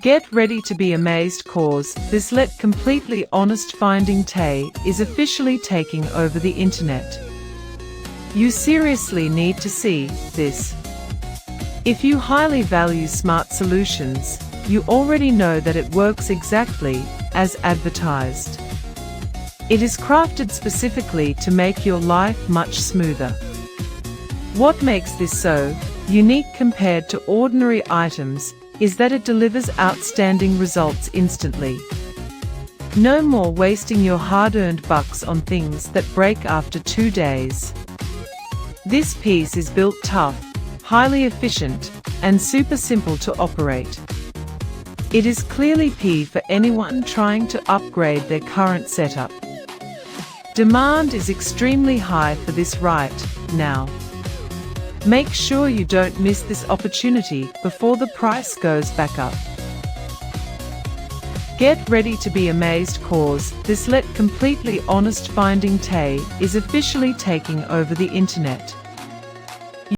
Get ready to be amazed cause this let completely honest finding Tay is officially taking over the internet. You seriously need to see this. If you highly value smart solutions, you already know that it works exactly as advertised. It is crafted specifically to make your life much smoother. What makes this so unique compared to ordinary items is that it delivers outstanding results instantly. No more wasting your hard-earned bucks on things that break after 2 days. This piece is built tough, highly efficient, and super simple to operate. It is clearly P for anyone trying to upgrade their current setup. Demand is extremely high for this right now. Make sure you don't miss this opportunity before the price goes back up. Get ready to be amazed cause this let completely honest finding Tay is officially taking over the internet.